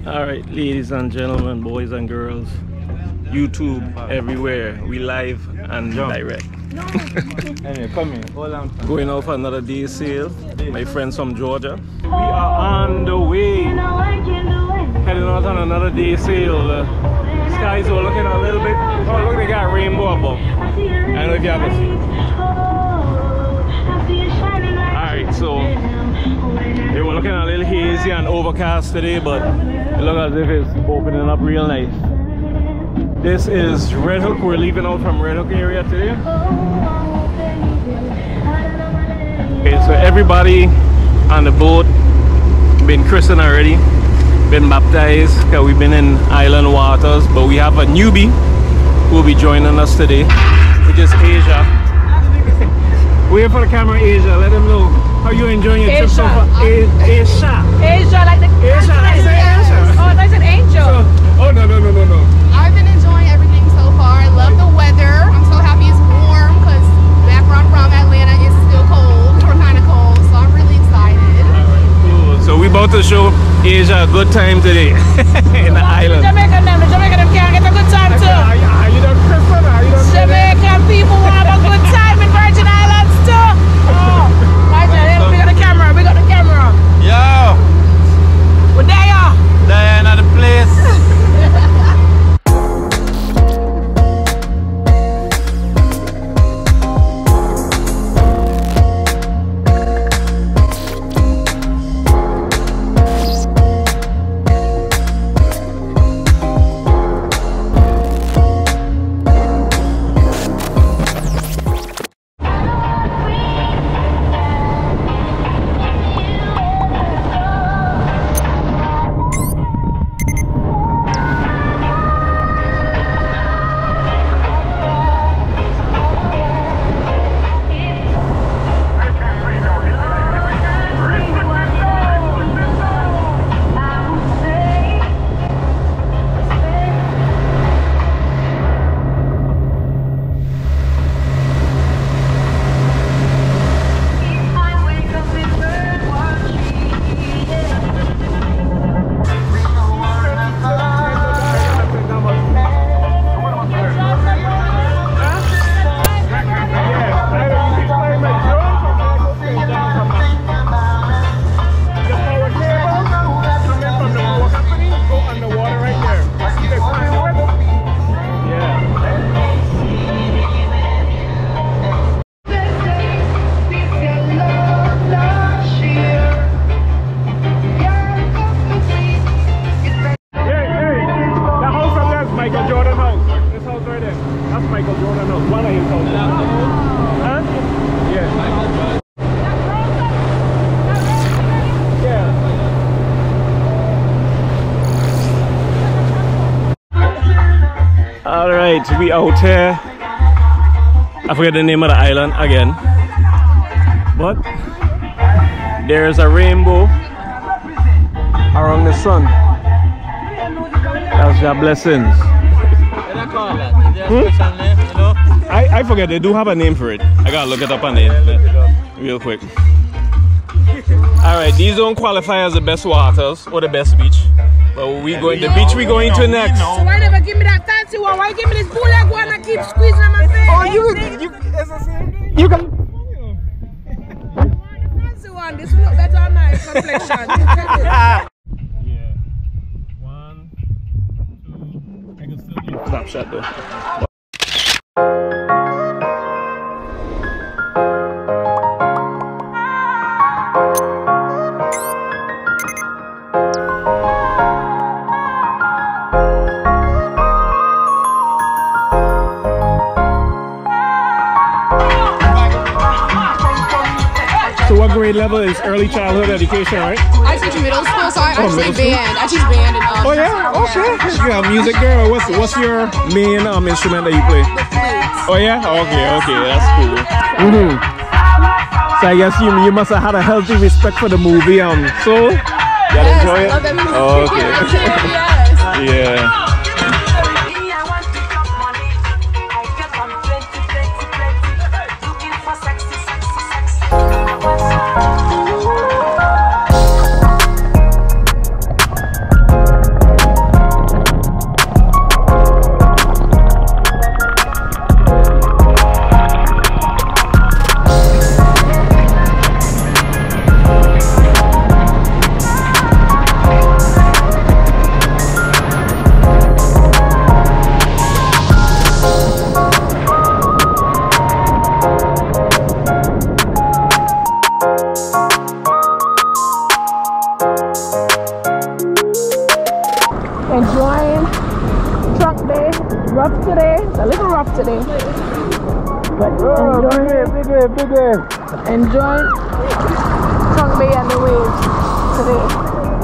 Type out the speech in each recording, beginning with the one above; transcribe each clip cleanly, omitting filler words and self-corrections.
Alright, ladies and gentlemen, boys and girls, YouTube, everywhere, we live and direct. Anyway, come in, hold on. Going out for another day sail. My friends from Georgia. We are on the way. Heading out on another day sail. The skies are looking a little bit. Oh, look, they got a rainbow above. I don't know if you can see. Alright, so they were looking a little hazy and overcast today, but it looks as if it's opening up real nice. This is Red Hook. We're leaving out from Red Hook area today. Okay, so everybody on the boat been christened already, been baptized, because we've been in island waters, but we have a newbie who will be joining us today, which is Asia. Wait for the camera, Asia. Let them know how you enjoying your trip so far. Asia. Asia, like the Asia. I said Asia. Oh, that's an angel. So, oh no. I've been enjoying everything so far. I love the weather. I'm so happy it's warm because back where I'm from, Atlanta, is still cold or kind of cold. So I'm really excited. Alright, cool. So we about to show Asia a good time today in the island. The Jamaican them can't get a good time too. Are you done Christmas? Are you done Jamaican people want to have a good time in Virgin Islands too. Oh, right there, we got the camera. Yo! We're there. There another place. Alright, we out here. I forget the name of the island again, but there's a rainbow around the sun. That's your blessings. I forget, they do have a name for it. I gotta look it up on the internet real quick. Alright, these don't qualify as the best waters or the best beach, but the beach we going to next. So why never give me that fancy one? Why give me this bootleg one and keep squeezing on my face? Oh, you can. Fancy one. This will look better on my complexion. Yeah. 1, 2. I can still do snapshot though. So what grade level is early childhood education, right? I teach middle school, so I actually band. I teach band and Oh yeah, okay. Yeah, music girl. What's your main instrument that you play? the flutes. Oh yeah, okay, that's cool. So I guess you must have had a healthy respect for the movie. So you enjoy it. I love that movie. Oh, okay. Yes. Yeah. rough today. It's a little rough today. But enjoying Tongue Bay and the waves today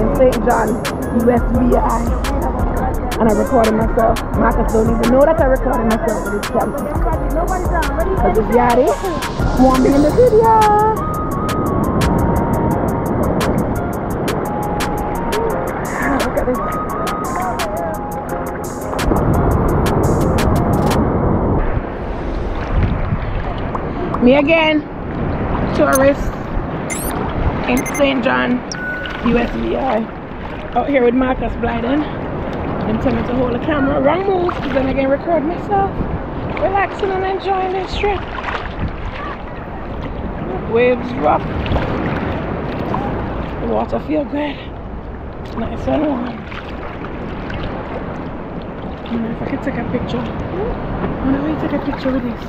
in St. John, USVI. And I'm recording myself. Marcus don't even know that I'm recording myself with this camera. Because it's Yadi. Won't be in the video. Look at this. Me again, tourist in St. John, USVI. Out here with Marcus Blyden. I'm telling me to hold the camera. Wrong move, because then I can record myself. Relaxing and enjoying this trip. Waves rough. The water feel good. Nice and warm. I wonder if I could take a picture. I wonder if I can take a picture with this.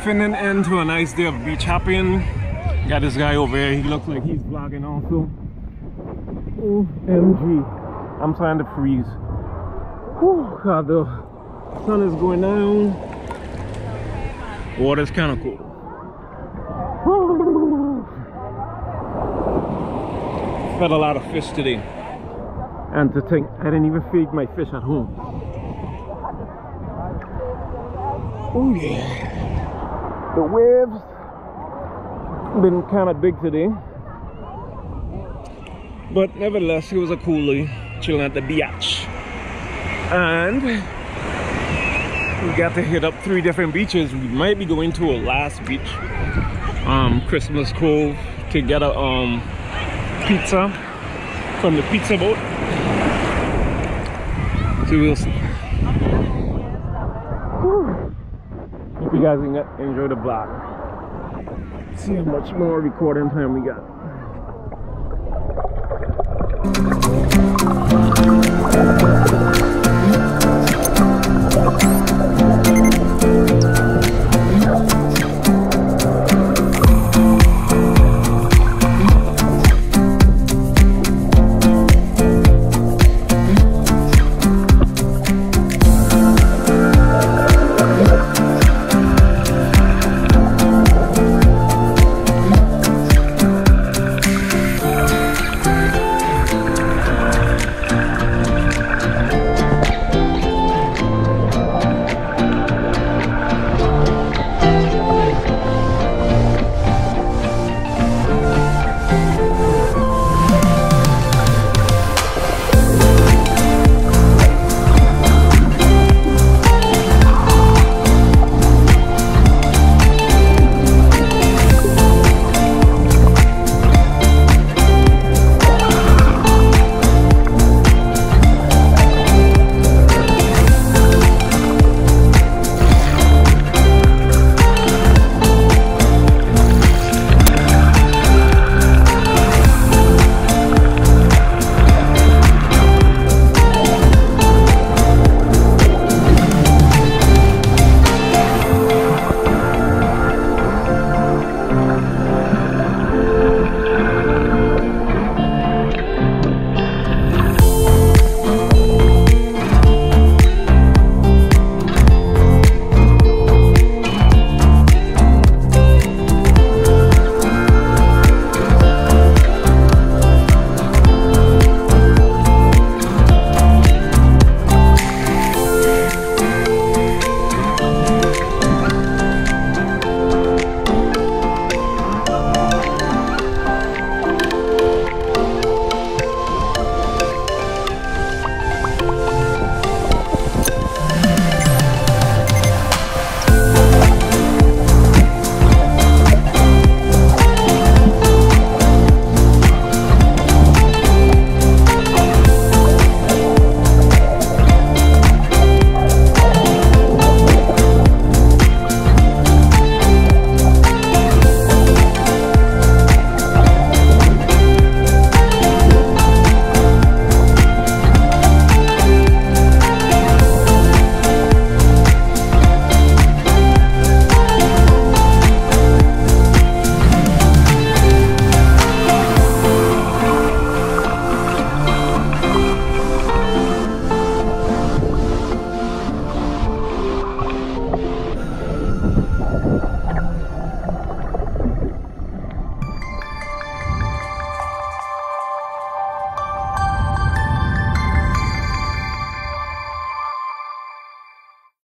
Finishing end to a nice day of beach hopping. Got this guy over here, he looks like he's vlogging also. OMG, I'm starting to freeze. Whew, God, the sun is going down. Water's kind of cold. Fed a lot of fish today. And to think, I didn't even feed my fish at home. Oh yeah. The waves been kind of big today, but nevertheless it was a cool day chilling at the beach, and we got to hit up 3 different beaches. We might be going to a last beach, Christmas Cove, to get a pizza from the pizza boat, so we'll see. Hope you guys enjoy the vlog. See how much more recording time we got.